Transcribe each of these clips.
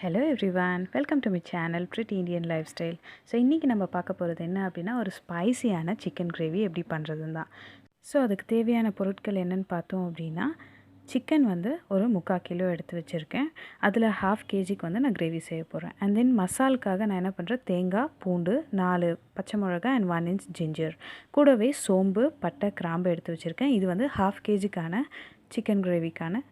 Hello everyone, welcome to my channel pretty Indian life style. So இன்றைக்கி நம்ம பார்க்க போகிறது என்ன அப்படின்னா, ஒரு ஸ்பைசியான சிக்கன் கிரேவி எப்படி பண்ணுறதுன்னு தான். ஸோ அதுக்கு தேவையான பொருட்கள் என்னென்னு பார்த்தோம் அப்படின்னா, சிக்கன் வந்து ஒரு 3/4 கிலோ எடுத்து வச்சுருக்கேன். அதில் 1/2 கேஜிக்கு வந்து நான் கிரேவி செய்ய போகிறேன். அண்ட் தென் மசாலுக்காக நான் என்ன பண்ணுறேன், தேங்காய், பூண்டு, 4 பச்சை மிளகாய் அண்ட் 1 இன்ச் ஜிஞ்சர், கூடவே சோம்பு, பட்டை, கிராம்பு எடுத்து வச்சுருக்கேன். இது வந்து 1/2 கேஜிக்கான சிக்கன் கிரேவிக்கான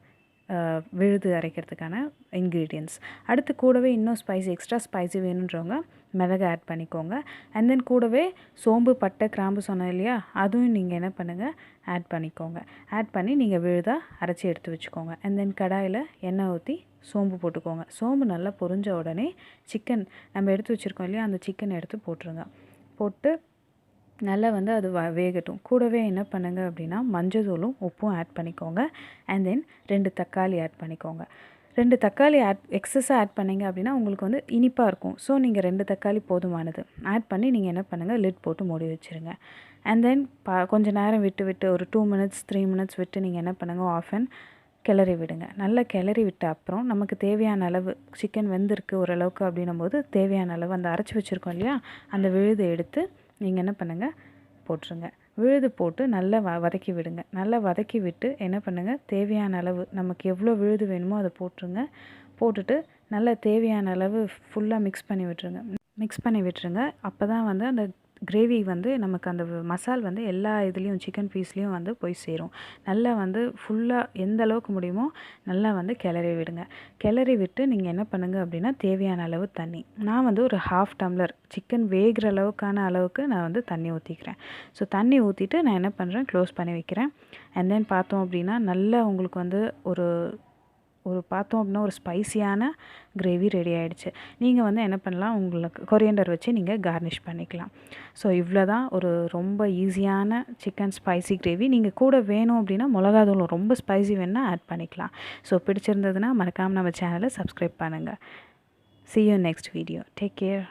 விழுது அரைக்கிறதுக்கான இன்க்ரீடியன்ட்ஸ். அடுத்து கூடவே இன்னும் எக்ஸ்ட்ரா ஸ்பைசி வேணுன்றவங்க மிளகு ஆட் பண்ணிக்கோங்க. அண்ட் தென் கூடவே சோம்பு, பட்டை, கிராம்பு சொன்னேன் இல்லையா, அதுவும் நீங்கள் என்ன பண்ணுங்கள், ஆட் பண்ணிக்கோங்க. ஆட் பண்ணி நீங்கள் விழுதாக அரைச்சி எடுத்து வச்சுக்கோங்க. அண்ட் தென் கடாயில் எண்ணெய் ஊற்றி சோம்பு போட்டுக்கோங்க. சோம்பு நல்லா பொரிஞ்ச உடனே சிக்கன் நம்ம எடுத்து வச்சுருக்கோம் இல்லையா, அந்த சிக்கன் எடுத்து போட்டுருங்க. போட்டு நல்லா வந்து அது வேகட்டும். கூடவே என்ன பண்ணுங்கள் அப்படின்னா, மஞ்சள்தூளும் உப்பும் ஆட் பண்ணிக்கோங்க. அண்ட் தென் 2 தக்காளி ஆட் பண்ணிக்கோங்க. 2 தக்காளி எக்ஸஸாக ஆட் பண்ணிங்க அப்படின்னா உங்களுக்கு வந்து இனிப்பாக இருக்கும். ஸோ நீங்கள் 2 தக்காளி போதுமானது ஆட் பண்ணி நீங்கள் என்ன பண்ணுங்கள், லிட் போட்டு மூடி வச்சுருங்க. அண்ட் தென் கொஞ்சம் நேரம் விட்டு ஒரு 2 மினிட்ஸ் 3 மினிட்ஸ் விட்டு நீங்கள் என்ன பண்ணுங்கள், ஆஃப் அண்ட் கிளறி விடுங்க. நல்லா கிளறி விட்ட அப்புறம் நமக்கு தேவையான அளவு சிக்கன் வெந்திருக்கு ஓரளவுக்கு அப்படின்னும் போது தேவையான அளவு அந்த அரைச்சி வச்சுருக்கோம் இல்லையா, அந்த விழுதை எடுத்து நீங்கள் என்ன பண்ணுங்கள், போட்டுருங்க. விழுது போட்டு நல்லா வதக்கி விடுங்க. நல்லா வதக்கி விட்டு என்ன பண்ணுங்கள், தேவையான அளவு நமக்கு எவ்வளோ விழுது வேணுமோ அதை போட்டுருங்க. போட்டுட்டு நல்லா தேவையான அளவு ஃபுல்லாக மிக்ஸ் பண்ணி விட்டுருங்க. அப்போ தான் வந்து அந்த கிரேவி வந்து நமக்கு அந்த மசால் வந்து எல்லா இதுலேயும் சிக்கன் பீஸ்லேயும் வந்து போய் சேரும். நல்லா வந்து ஃபுல்லாக எந்த அளவுக்கு முடியுமோ நல்லா வந்து கிளறி விடுங்க. கிளறி விட்டு நீங்கள் என்ன பண்ணுங்கள் அப்படின்னா, தேவையான அளவு தண்ணி, நான் வந்து ஒரு 1/2 டம்ளர் சிக்கன் வேகிற அளவுக்கு நான் வந்து தண்ணி ஊற்றிக்கிறேன். ஸோ தண்ணி ஊற்றிட்டு நான் என்ன பண்ணுறேன், க்ளோஸ் பண்ணி வைக்கிறேன். அண்ட் தென் பார்த்தோம் அப்படின்னா நல்லா உங்களுக்கு வந்து பார்த்தோம் அப்படின்னா ஒரு ஸ்பைசியான கிரேவி ரெடி ஆகிடுச்சு. நீங்கள் வந்து என்ன பண்ணலாம், உங்களுக்கு கொரியண்டர் வச்சு நீங்கள் கார்னிஷ் பண்ணிக்கலாம். ஸோ இவ்வளோ தான் ஒரு ரொம்ப ஈஸியான சிக்கன் ஸ்பைசி கிரேவி. நீங்கள் கூட வேணும் அப்படின்னா மிளகாத்தூள் ரொம்ப ஸ்பைசி வேணுன்னா ஆட் பண்ணிக்கலாம். ஸோ பிடிச்சிருந்ததுன்னா மறக்காமல் நம்ம சேனலை சப்ஸ்கிரைப் பண்ணுங்கள். See you next video. Take care.